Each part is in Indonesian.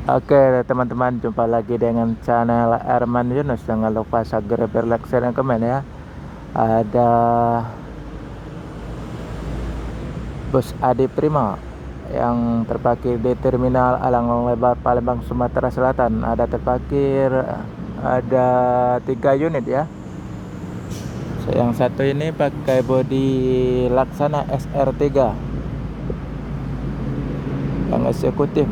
Oke teman-teman, jumpa lagi dengan channel Arman Yunus. Jangan lupa subscribe, like, share, dan komen ya. Ada bus Adi Prima yang terparkir di Terminal Alang Lebar Palembang, Sumatera Selatan. Ada 3 unit ya. Yang satu ini pakai bodi Laksana SR3 yang eksekutif.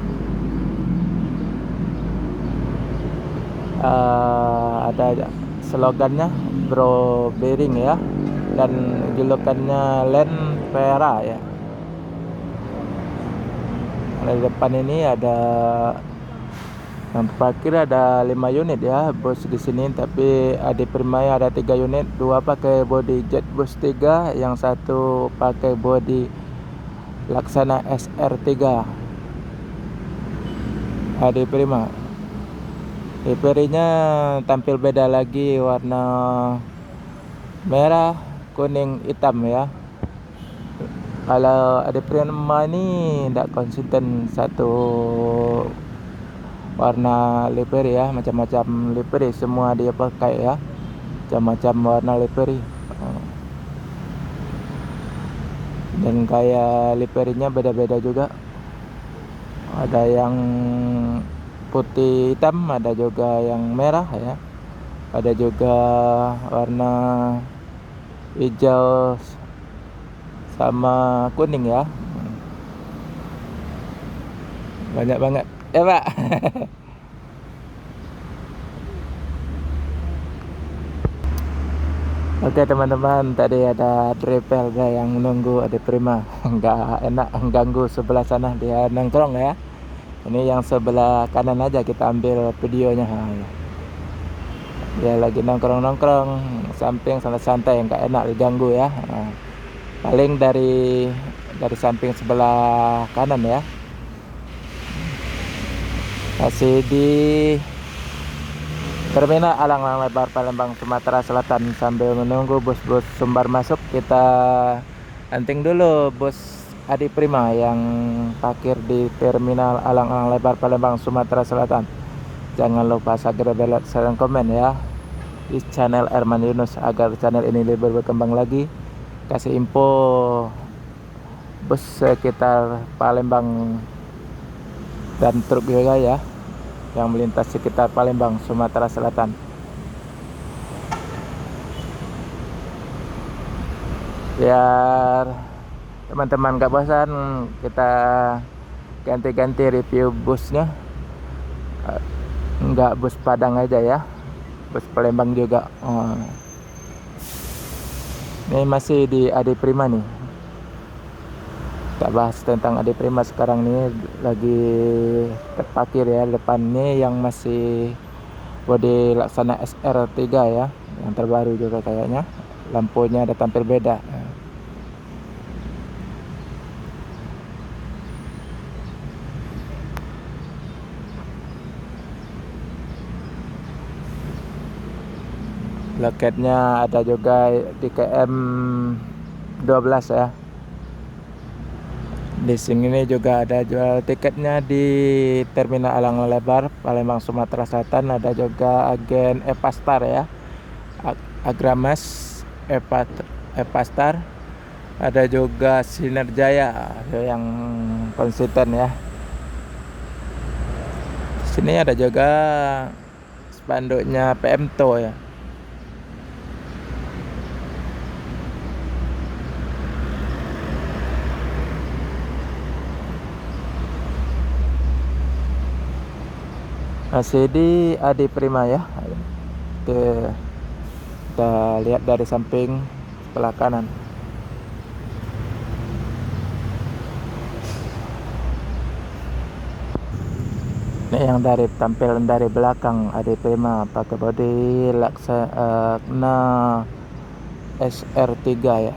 Ada slogannya Bro Bearing ya, dan julukannya Land Vera ya. Di depan ini ada yang parkir, ada 5 unit ya bus di sini, tapi Adi Prima ada 3 unit, 2 pakai bodi Jetbus 3, yang satu pakai bodi Laksana SR3 Adi Prima. Liverinya tampil beda lagi, warna merah, kuning, hitam ya. Kalau Adi Prima ini tidak konsisten satu warna livery ya, macam-macam livery semua dia pakai ya, macam-macam warna livery. Dan kayak liverinya beda-beda juga, ada yang putih hitam, ada juga yang merah ya, ada juga warna hijau sama kuning ya. Banyak banget ya Pak. Oke teman-teman, tadi ada driver yang menunggu Adi Prima. Nggak enak ganggu sebelah sana, dia nongkrong ya. Ini yang sebelah kanan aja kita ambil videonya. Dia lagi nongkrong samping santai-santai, nggak enak diganggu ya. Paling dari samping sebelah kanan ya. Masih di Terminal Alang Lebar Palembang, Sumatera Selatan. Sambil menunggu bus-bus Sumbar masuk, kita hunting dulu bus Adi Prima yang parkir di Terminal Alang Lebar Palembang, Sumatera Selatan. Jangan lupa subscribe, like, share, dan komen ya di channel Arman Yunus, agar channel ini lebih berkembang lagi. Kasih info bus sekitar Palembang dan truk juga ya, yang melintas sekitar Palembang, Sumatera Selatan. Biar teman-teman gak bosan, kita ganti-ganti review busnya. Enggak bus Padang aja ya, bus Palembang juga. Ini masih di Adi Prima nih. Kita bahas tentang Adi Prima sekarang nih, lagi terparkir ya depan nih, yang masih bodi Laksana SR3 ya, yang terbaru juga kayaknya. Lampunya ada tampil beda. Loketnya ada juga di KM 12 ya. Di sini juga ada jual tiketnya di Terminal Alang Lebar Palembang, Sumatera Selatan. Ada juga agen Epastar ya, Agramas, Epastar. Ada juga Sinerjaya yang konsisten ya. Di sini ada juga spanduknya PMTO ya. Masih di Adi Prima ya. Kita lihat dari samping sebelah kanan. Ini yang dari tampilan dari belakang Adi Prima, pakai bodi Laksana SR3 ya.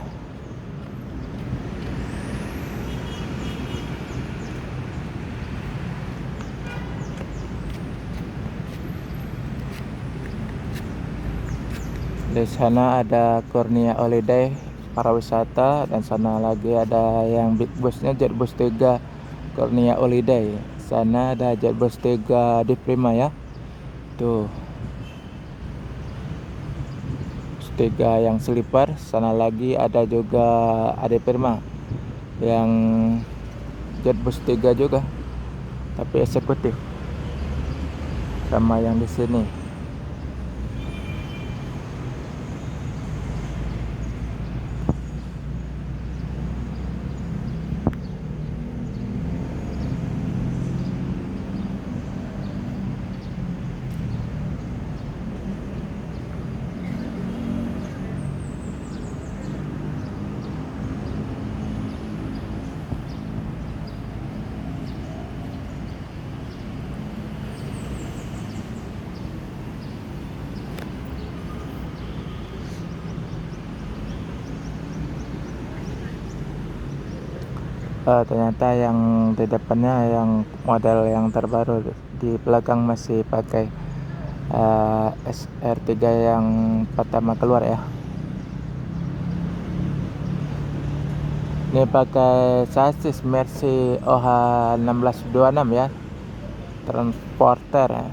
Di sana ada Kurnia Holiday para wisata, dan sana lagi ada yang big busnya Jetbus 3 Kurnia Holiday. sana ada Jetbus 3 di Prima ya. Tuh. 3 yang sleeper, sana lagi ada juga Adi Prima yang Jetbus 3 juga tapi eksekutif sama yang di sini. Ternyata yang di depannya yang model yang terbaru, di belakang masih pakai SR3 yang pertama keluar ya. Ini pakai sasis Mercy OH 1626 ya, transporter ya.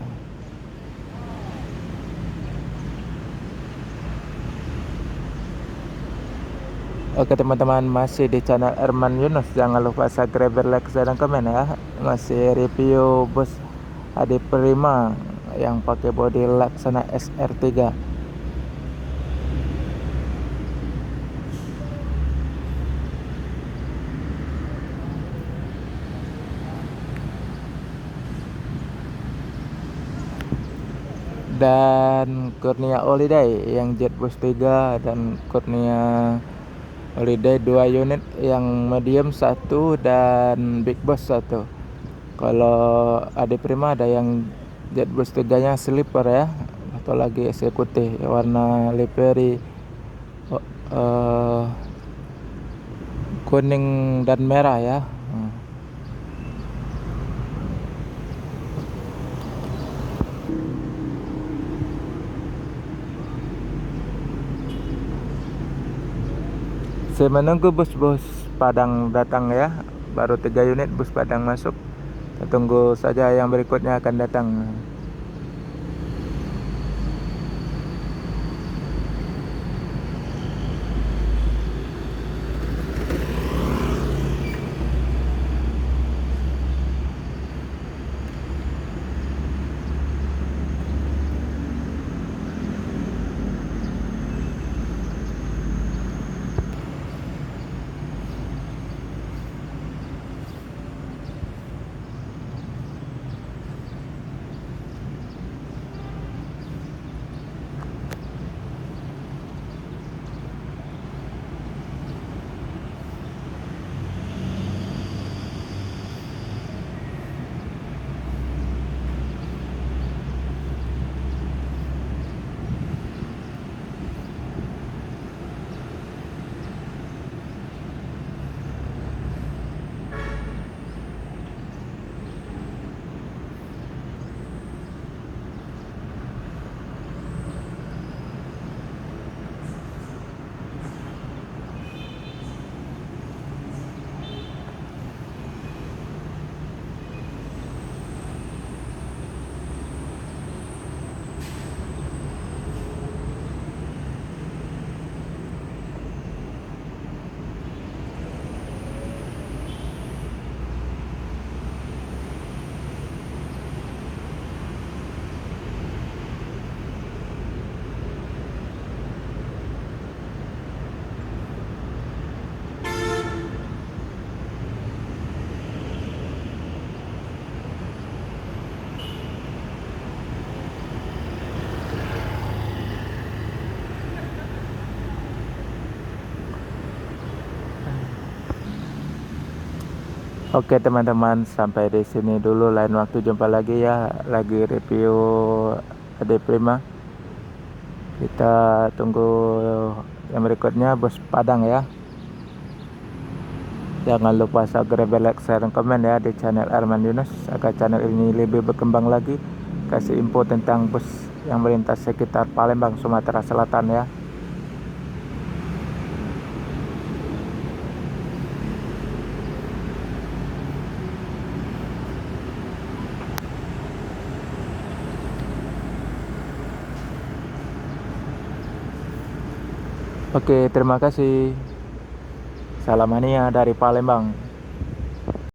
Oke teman-teman, masih di channel Arman Yunus. Jangan lupa subscribe, like, share, dan komen ya. Masih review bus Adi Prima yang pakai bodi Laksana SR3. Dan Kurnia Holiday yang Jetbus 3 dan Kurnia Holiday 2 unit, yang medium 1 dan Big Boss 1. Kalau Adi Prima ada yang Jetbus 3 nya sleeper ya, atau lagi eksekutif warna livery kuning dan merah ya. Saya menunggu bus-bus Padang datang ya. Baru 3 unit bus Padang masuk. Kita tunggu saja yang berikutnya akan datang. Oke teman-teman, sampai di sini dulu. Lain waktu jumpa lagi ya, lagi review Adi Prima. Kita tunggu yang berikutnya bus Padang ya. Jangan lupa subscribe, like, share, dan komen ya di channel Arman Yunus, agar channel ini lebih berkembang lagi, kasih info tentang bus yang melintas sekitar Palembang, Sumatera Selatan ya. Oke, terima kasih. Salam mania dari Palembang.